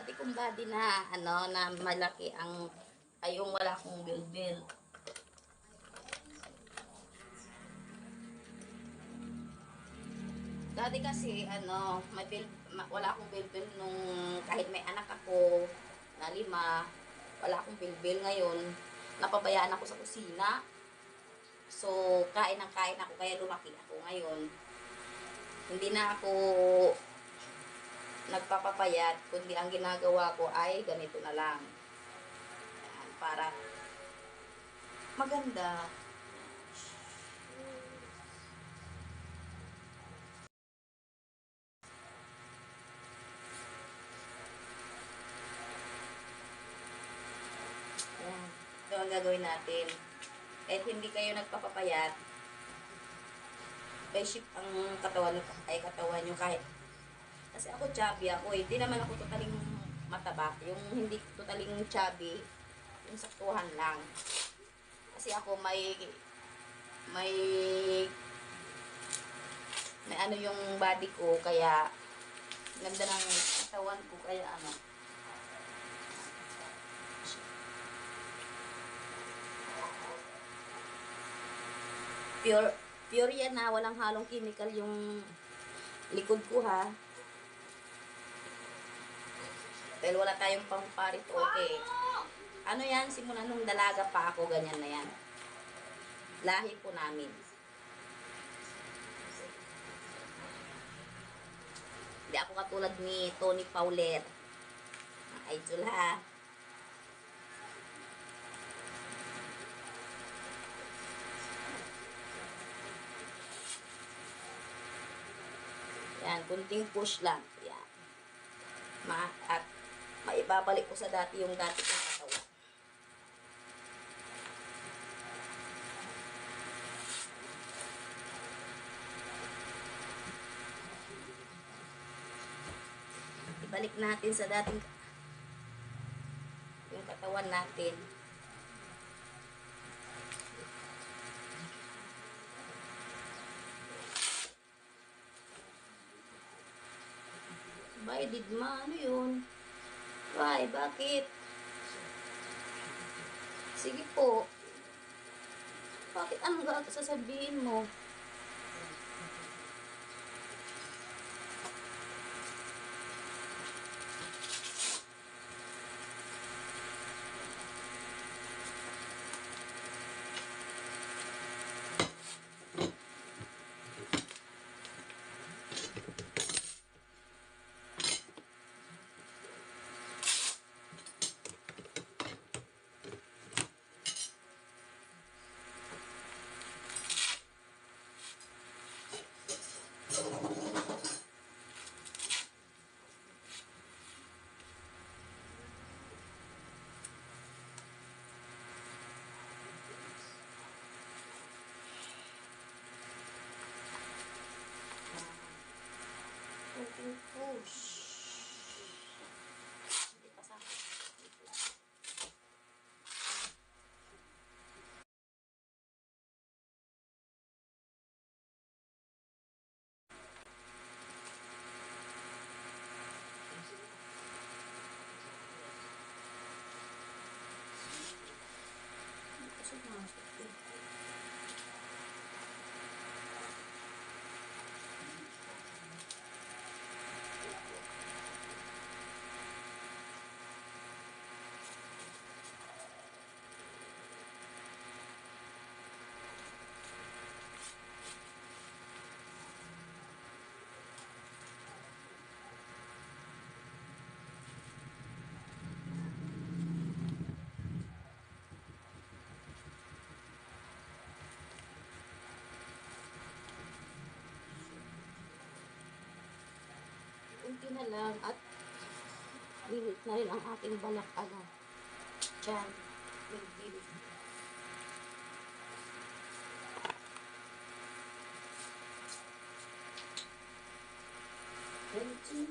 dati kong body na, na malaki ang, ay yung wala kong bilbil. Dati kasi, wala akong bilbil nung kahit may anak ako na 5, wala akong bilbil. Ngayon, napabayaan ako sa kusina. So, kain ng kain ako, kaya lumaki ako ngayon. Hindi na ako nagpapapayat, kundi ang ginagawa ko ay ganito na lang. Ayan, para maganda. Ayan, ito ang gagawin natin. Kahit hindi kayo nagpapapayat, by shape ang katawan nyo kahit. Kasi ako chubby ako eh. Hindi naman ako totaling mataba. Yung hindi totaling chubby, yung saktuhan lang. Kasi ako may ano yung body ko, kaya ganda ng katawan ko, kaya pure yan na walang halong chemical yung likod ko ha. Dahil wala tayong pamparit, okay. Ano yan, simula nung dalaga pa ako, ganyan na yan. Lahi po namin. Hindi ako katulad ni Tony Fowler. Idol ha. Yan, kunting push lang. Yan. At maibabalik ko sa dati yung dati kong katawan. Ibalik natin sa dating yung katawan natin. Bay, Didma, ano yun? Bay, bakit? Sige po. Bakit anong sasabihin mo? Kunting push. Hindi pa sa unti na lang at limit na rin ang ating balak dyan. Bilbil. Bensin